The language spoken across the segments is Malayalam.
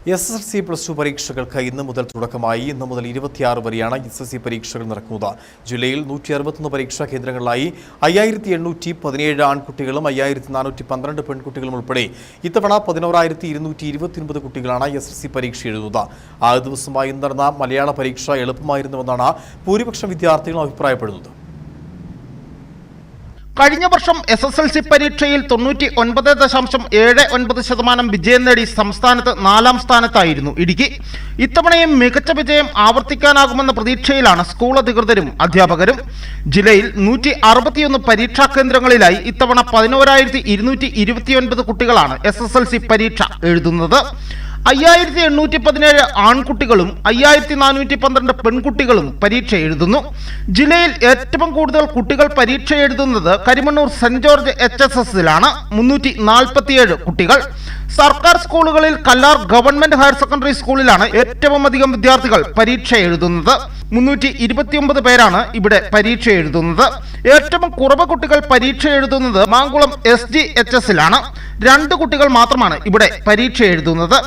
SSLC +2 പരീക്ഷകൾക്ക് ഇന്ന് മുതൽ തുടക്കമായി. ഇന്ന് മുതൽ 26 വരെയാണ് SSLC പരീക്ഷകൾ നടക്കുന്നത്. ജില്ലയിൽ 161 പരീക്ഷാ കേന്ദ്രങ്ങളിലായി 5817 ആൺകുട്ടികളും 5412 പെൺകുട്ടികളും ഉൾപ്പെടെ ഇത്തവണ 11229 കുട്ടികളാണ് SSLC പരീക്ഷ എഴുതുന്നത്. ആദ്യ ദിവസമായി നടന്ന മലയാള പരീക്ഷ എളുപ്പമായിരുന്നുവെന്നാണ് ഭൂരിപക്ഷം വിദ്യാർത്ഥികളും അഭിപ്രായപ്പെടുന്നത്. കഴിഞ്ഞ വർഷം SSLC പരീക്ഷയിൽ 99.79% വിജയം നേടി സംസ്ഥാനത്ത് 4ാം സ്ഥാനത്തായിരുന്നു ഇടുക്കി. ഇത്തവണയും മികച്ച വിജയം ആവർത്തിക്കാനാകുമെന്ന പ്രതീക്ഷയിലാണ് സ്കൂൾ അധികൃതരും അധ്യാപകരും. ജില്ലയിൽ 161 പരീക്ഷാ കേന്ദ്രങ്ങളിലായി ഇത്തവണ 11229 കുട്ടികളാണ് SSLC പരീക്ഷ എഴുതുന്നത്. 5817 ആൺകുട്ടികളും 5412 പെൺകുട്ടികളും പരീക്ഷ എഴുതുന്നു. ജില്ലയിൽ ഏറ്റവും കൂടുതൽ കുട്ടികൾ പരീക്ഷ എഴുതുന്നത് കരിമണ്ണൂർ സെന്റ് ജോർജ് HSSലാണ് 347 കുട്ടികൾ. സർക്കാർ സ്കൂളുകളിൽ കല്ലാർ ഗവൺമെന്റ് ഹയർ സെക്കൻഡറി സ്കൂളിലാണ് ഏറ്റവും അധികം വിദ്യാർത്ഥികൾ പരീക്ഷ എഴുതുന്നത്. 329 പേരാണ് ഇവിടെ പരീക്ഷ എഴുതുന്നത്. ഏറ്റവും കുറവ് കുട്ടികൾ പരീക്ഷ എഴുതുന്നത് മാങ്കുളം SGHSലാണ്. 2 കുട്ടികൾ മാത്രമാണ് ഇവിടെ പരീക്ഷ എഴുതുന്നത്.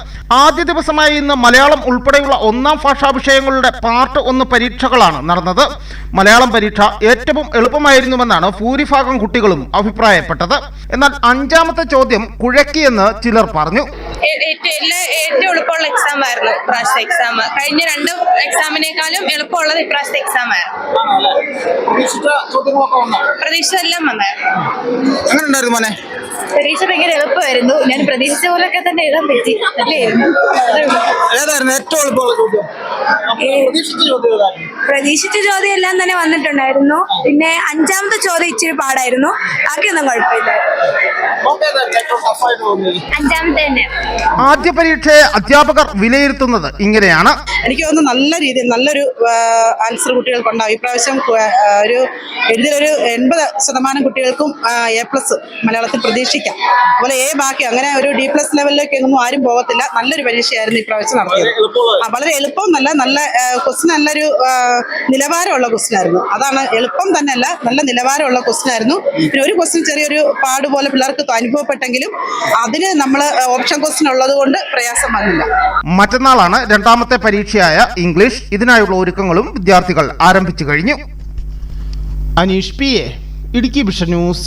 ആദ്യ ദിവസമായി ഇന്ന് മലയാളം ഉൾപ്പെടെയുള്ള 1ാം ഭാഷാ വിഷയങ്ങളുടെ പാർട്ട് 1 പരീക്ഷകളാണ് നടന്നത്. മലയാളം പരീക്ഷ ഏറ്റവും എളുപ്പമായിരുന്നുവെന്നാണ് ഭൂരിഭാഗം കുട്ടികളും അഭിപ്രായപ്പെട്ടത്. എന്നാൽ 5ാമത്തെ ചോദ്യം കുഴക്കിയെന്ന് ചിലർ പറഞ്ഞു. ഏറ്റവും എളുപ്പമുള്ള എക്സാം ആയിരുന്നു ഇപ്രാവശ്യത്തെ എക്സാം. കഴിഞ്ഞ 2 എക്സാമിനേക്കാളും എളുപ്പമുള്ളത് ഇപ്രാവശ്യത്തെ എക്സാം ആയിരുന്നു. പ്രതീക്ഷ എല്ലാം വന്നായിരുന്നു. പരീക്ഷ ഭയങ്കര എളുപ്പമായിരുന്നു. ഞാൻ പ്രതീക്ഷിച്ച പോലൊക്കെ തന്നെ എഴുതാൻ പറ്റി. പ്രതീക്ഷിച്ച ചോദ്യം എല്ലാം തന്നെ വന്നിട്ടുണ്ടായിരുന്നു. പിന്നെ 5ാമത്തെ ചോദ്യം ഇച്ചിരി പാടായിരുന്നു. ബാക്കിയൊന്നും കുഴപ്പമില്ല. 5ാമത്തെ തന്നെ. ആദ്യ പരീക്ഷയെ അധ്യാപകർ വിലയിരുത്തുന്നത് ഇങ്ങനെയാണ്. എനിക്ക് തോന്നുന്നു നല്ല രീതിയിൽ നല്ലൊരു ആൻസർ കുട്ടികൾക്കുണ്ടാവും. ഇപ്രാവശ്യം ഒരു എഴുതിയൊരു 80% കുട്ടികൾക്കും A+ മലയാളത്തിൽ പ്രതീക്ഷിക്കാം. അതുപോലെ ബാക്കി അങ്ങനെ ഒരു D+ ലെവലിലേക്ക് ഒന്നും ആരും പോകത്തില്ല. നല്ലൊരു പരീക്ഷയായിരുന്നു ഇപ്രാവശ്യം നടത്തിയത്. വളരെ എളുപ്പം നല്ല ക്വസ്റ്റ്യൻ, നല്ലൊരു നിലവാരമുള്ള ക്വസ്റ്റ്യൻ ആയിരുന്നു. അതാണ്, എളുപ്പം തന്നെയല്ല, നല്ല നിലവാരമുള്ള ക്വസ്റ്റ്യൻ ആയിരുന്നു. പിന്നെ ഒരു ക്വസ്റ്റ്യൻ ചെറിയൊരു പാട് പോലെ പിള്ളേർക്ക് അനുഭവപ്പെട്ടെങ്കിലും അതിന് നമ്മൾ ഓപ്ഷൻ ക്വസ്റ്റ്യൻ ഉള്ളത് കൊണ്ട് പ്രയാസം വന്നില്ല. മറ്റന്നാളാണ് 2ാമത്തെ പരീക്ഷയായ ഇംഗ്ലീഷ്. ഇതിനായുള്ള ഒരുക്കങ്ങളും വിദ്യാർത്ഥികൾ ആരംഭിച്ചു കഴിഞ്ഞു. Aneesh PA, Idukki vision news.